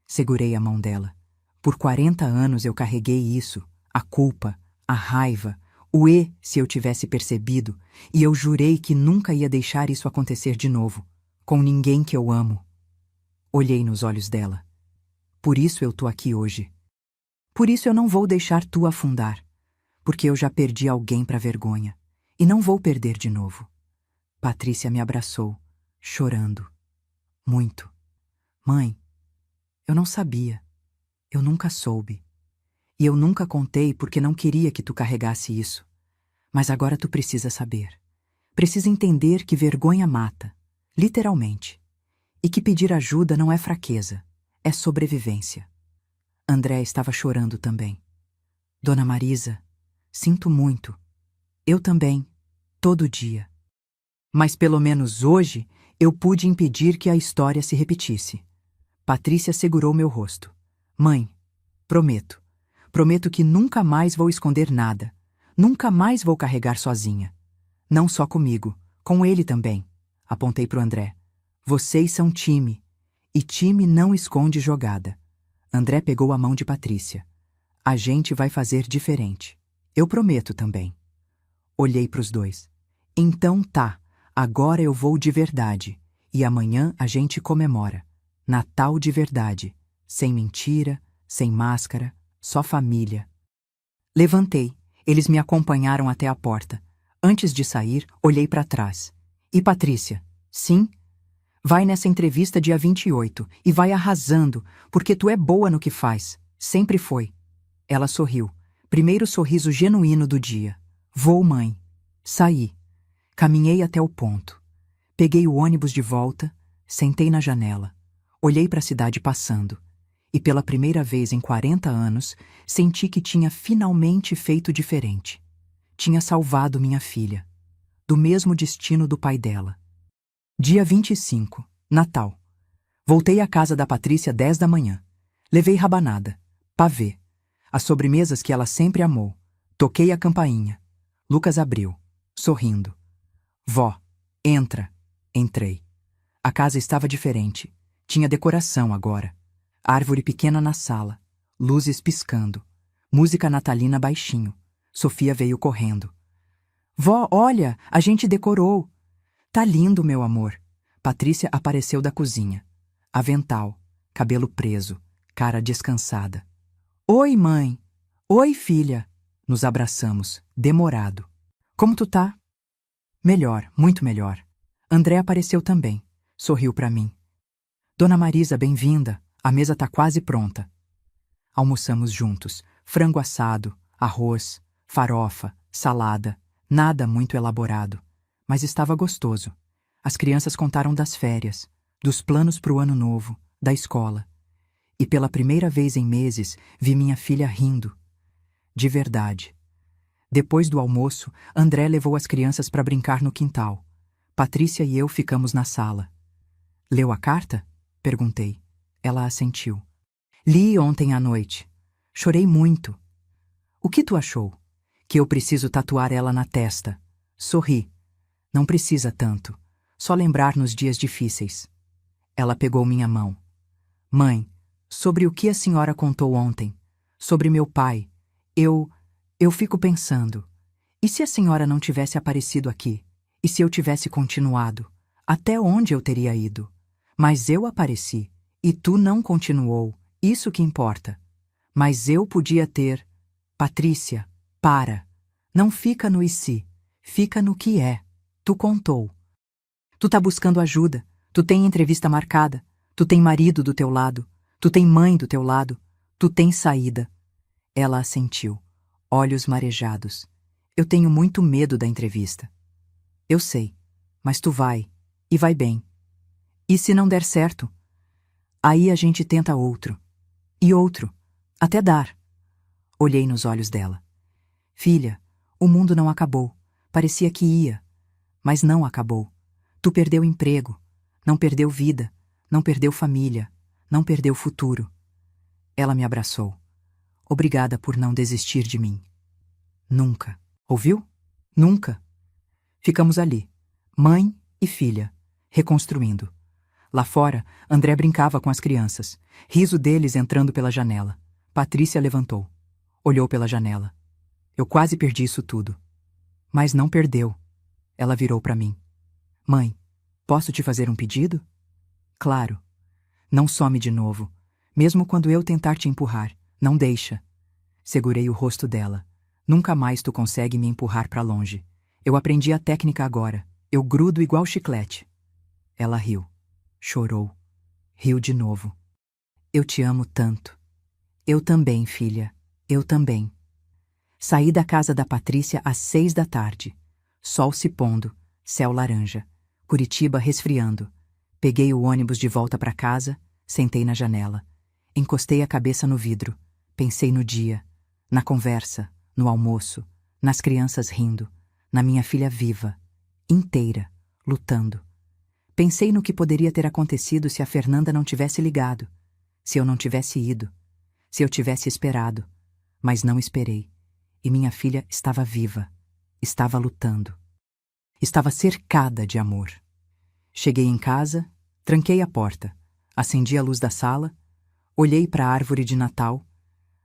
Segurei a mão dela. Por 40 anos eu carreguei isso, a culpa, a raiva, o se eu tivesse percebido, e eu jurei que nunca ia deixar isso acontecer de novo, com ninguém que eu amo. Olhei nos olhos dela. Por isso eu tô aqui hoje. Por isso eu não vou deixar tu afundar, porque eu já perdi alguém pra vergonha, e não vou perder de novo. Patrícia me abraçou, chorando. Muito. Mãe, eu não sabia. Eu nunca soube. E eu nunca contei porque não queria que tu carregasse isso. Mas agora tu precisa saber. Precisa entender que vergonha mata, literalmente. E que pedir ajuda não é fraqueza, é sobrevivência. André estava chorando também. Dona Marisa, sinto muito. Eu também, todo dia. Mas pelo menos hoje eu pude impedir que a história se repetisse. Patrícia segurou meu rosto. Mãe, prometo. Prometo que nunca mais vou esconder nada. Nunca mais vou carregar sozinha. Não só comigo, com ele também. Apontei pro André. Vocês são time. E time não esconde jogada. André pegou a mão de Patrícia. A gente vai fazer diferente. Eu prometo também. Olhei pros dois. Então tá, agora eu vou de verdade. E amanhã a gente comemora. Natal de verdade. Sem mentira, sem máscara, só família. Levantei. Eles me acompanharam até a porta. Antes de sair, olhei para trás. E Patrícia? Sim? Vai nessa entrevista dia 28 e vai arrasando, porque tu é boa no que faz. Sempre foi. Ela sorriu. Primeiro sorriso genuíno do dia. Vou, mãe. Saí. Caminhei até o ponto. Peguei o ônibus de volta, sentei na janela. Olhei para a cidade passando. E pela primeira vez em 40 anos, senti que tinha finalmente feito diferente. Tinha salvado minha filha. Do mesmo destino do pai dela. Dia 25, Natal. Voltei à casa da Patrícia 10 da manhã. Levei rabanada, pavê, as sobremesas que ela sempre amou. Toquei a campainha. Lucas abriu, sorrindo. Vó, entra. Entrei. A casa estava diferente. Tinha decoração agora. Árvore pequena na sala. Luzes piscando. Música natalina baixinho. Sofia veio correndo. Vó, olha, a gente decorou. Tá lindo, meu amor. Patrícia apareceu da cozinha. Avental, cabelo preso, cara descansada. Oi, mãe. Oi, filha. Nos abraçamos, demorado. Como tu tá? Melhor, muito melhor. André apareceu também. Sorriu pra mim. Dona Marisa, bem-vinda. A mesa tá quase pronta. Almoçamos juntos. Frango assado, arroz, farofa, salada. Nada muito elaborado. Mas estava gostoso. As crianças contaram das férias, dos planos pro ano novo, da escola. E pela primeira vez em meses, vi minha filha rindo. De verdade. Depois do almoço, André levou as crianças para brincar no quintal. Patrícia e eu ficamos na sala. Leu a carta? Perguntei. Ela assentiu. Li ontem à noite. Chorei muito. O que tu achou? Que eu preciso tatuar ela na testa. Sorri. Não precisa tanto. Só lembrar nos dias difíceis. Ela pegou minha mão. Mãe, sobre o que a senhora contou ontem? Sobre meu pai. Eu fico pensando. E se a senhora não tivesse aparecido aqui? E se eu tivesse continuado? Até onde eu teria ido? Mas eu apareci. E tu não continuou. Isso que importa. Mas eu podia ter... Patrícia, para. Não fica no e se. Fica no que é. Tu contou. Tu tá buscando ajuda. Tu tem entrevista marcada. Tu tem marido do teu lado. Tu tem mãe do teu lado. Tu tem saída. Ela assentiu. Olhos marejados. Eu tenho muito medo da entrevista. Eu sei. Mas tu vai. E vai bem. E se não der certo? Aí a gente tenta outro. E outro. Até dar. Olhei nos olhos dela. Filha, o mundo não acabou. Parecia que ia. Mas não acabou. Tu perdeu emprego. Não perdeu vida. Não perdeu família, não perdeu futuro. Ela me abraçou. Obrigada por não desistir de mim. Nunca. Ouviu? Nunca. Ficamos ali, mãe e filha, reconstruindo. Lá fora, André brincava com as crianças, riso deles entrando pela janela. Patrícia levantou. Olhou pela janela. Eu quase perdi isso tudo. Mas não perdeu. Ela virou para mim. Mãe, posso te fazer um pedido? Claro. Não some de novo. Mesmo quando eu tentar te empurrar, não deixa. Segurei o rosto dela. Nunca mais tu consegue me empurrar para longe. Eu aprendi a técnica agora. Eu grudo igual chiclete. Ela riu. Chorou. Riu de novo. Eu te amo tanto. Eu também, filha. Eu também. Saí da casa da Patrícia às 6 da tarde. Sol se pondo, céu laranja. Curitiba resfriando. Peguei o ônibus de volta para casa, sentei na janela. Encostei a cabeça no vidro. Pensei no dia, na conversa, no almoço, nas crianças rindo, na minha filha viva, inteira, lutando. Pensei no que poderia ter acontecido se a Fernanda não tivesse ligado, se eu não tivesse ido, se eu tivesse esperado. Mas não esperei. E minha filha estava viva, estava lutando. Estava cercada de amor. Cheguei em casa, tranquei a porta, acendi a luz da sala, olhei para a árvore de Natal,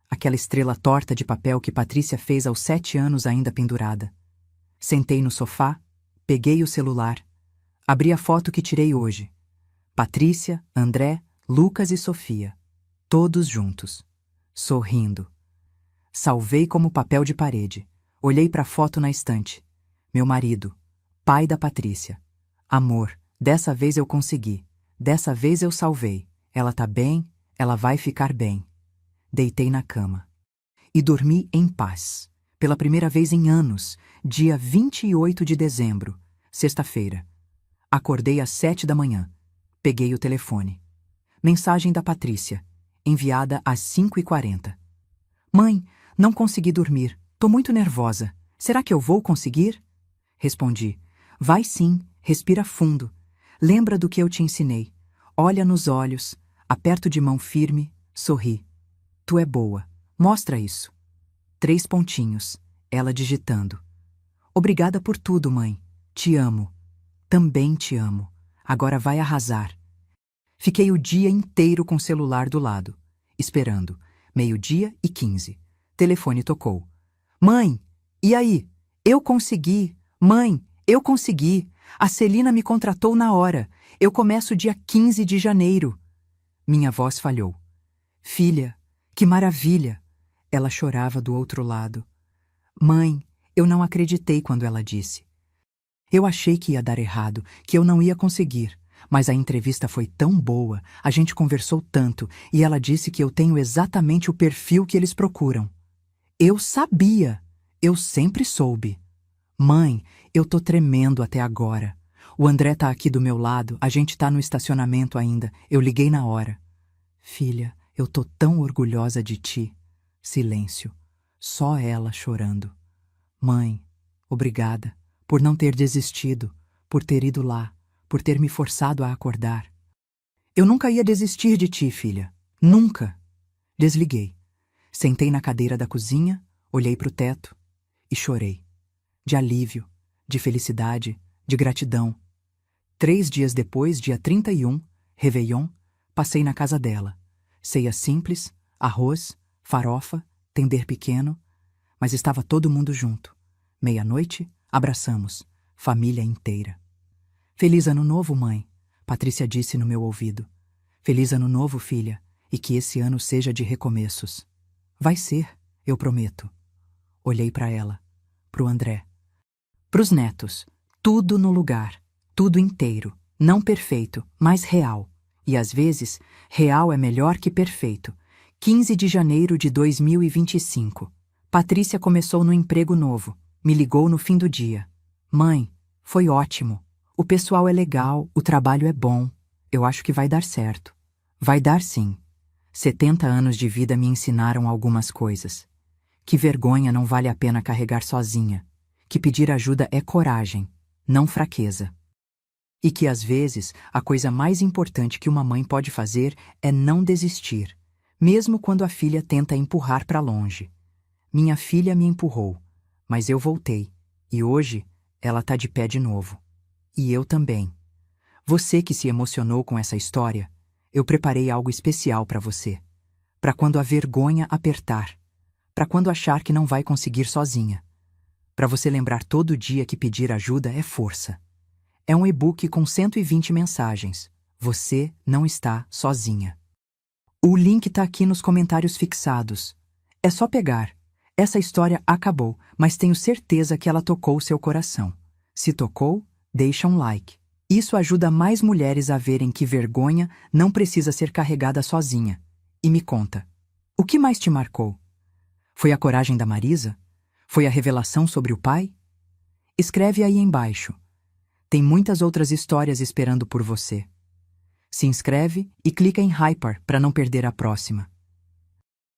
aquela estrela torta de papel que Patrícia fez aos 7 anos ainda pendurada. Sentei no sofá, peguei o celular, abri a foto que tirei hoje. Patrícia, André, Lucas e Sofia, todos juntos, sorrindo. Salvei como papel de parede. Olhei para a foto na estante. Meu marido, pai da Patrícia. Amor, dessa vez eu consegui. Dessa vez eu salvei. Ela tá bem, ela vai ficar bem. Deitei na cama. E dormi em paz. Pela primeira vez em anos, dia 28 de dezembro, sexta-feira. Acordei às 7 da manhã. Peguei o telefone. Mensagem da Patrícia, enviada às 5h40. Mãe, não consegui dormir. Tô muito nervosa. Será que eu vou conseguir? Respondi. Vai sim, respira fundo. Lembra do que eu te ensinei. Olha nos olhos, aperto de mão firme, sorri. Tu é boa. Mostra isso. 3 pontinhos. Ela digitando. Obrigada por tudo, mãe. Te amo. Também te amo. Agora vai arrasar. Fiquei o dia inteiro com o celular do lado, esperando. 12h15. Telefone tocou. Mãe, e aí? Eu consegui. Mãe, eu consegui. A Celina me contratou na hora. Eu começo dia 15 de janeiro. Minha voz falhou. Filha, que maravilha. Ela chorava do outro lado. Mãe, eu não acreditei quando ela disse. Eu achei que ia dar errado, que eu não ia conseguir. Mas a entrevista foi tão boa, a gente conversou tanto, e ela disse que eu tenho exatamente o perfil que eles procuram. Eu sabia! Eu sempre soube. Mãe, eu tô tremendo até agora. O André tá aqui do meu lado, a gente tá no estacionamento ainda, eu liguei na hora. Filha, eu tô tão orgulhosa de ti. Silêncio. Só ela chorando. Mãe, obrigada por não ter desistido, por ter ido lá, por ter me forçado a acordar. Eu nunca ia desistir de ti, filha. Nunca. Desliguei. Sentei na cadeira da cozinha, olhei para o teto e chorei. De alívio, de felicidade, de gratidão. 3 dias depois, dia 31, Réveillon, passei na casa dela. Ceia simples, arroz, farofa, tender pequeno, mas estava todo mundo junto. Meia-noite, abraçamos, família inteira. Feliz ano novo, mãe, Patrícia disse no meu ouvido. Feliz ano novo, filha, e que esse ano seja de recomeços. Vai ser, eu prometo. Olhei para ela, pro André. Pros netos, tudo no lugar, tudo inteiro, não perfeito, mas real. E às vezes, real é melhor que perfeito. 15 de janeiro de 2025. Patrícia começou no emprego novo. Me ligou no fim do dia. Mãe, foi ótimo. O pessoal é legal, o trabalho é bom. Eu acho que vai dar certo. Vai dar sim. 70 anos de vida me ensinaram algumas coisas. Que vergonha não vale a pena carregar sozinha. Que pedir ajuda é coragem, não fraqueza. E que às vezes a coisa mais importante que uma mãe pode fazer é não desistir, mesmo quando a filha tenta empurrar para longe. Minha filha me empurrou, mas eu voltei, e hoje ela tá de pé de novo. E eu também. Você que se emocionou com essa história, eu preparei algo especial para você. Para quando a vergonha apertar. Para quando achar que não vai conseguir sozinha. Para você lembrar todo dia que pedir ajuda é força. É um e-book com 120 mensagens. Você não está sozinha. O link tá aqui nos comentários fixados. É só pegar. Essa história acabou, mas tenho certeza que ela tocou seu coração. Se tocou, deixa um like. Isso ajuda mais mulheres a verem que vergonha não precisa ser carregada sozinha. E me conta, o que mais te marcou? Foi a coragem da Marisa? Foi a revelação sobre o pai? Escreve aí embaixo. Tem muitas outras histórias esperando por você. Se inscreve e clica em Hyper para não perder a próxima.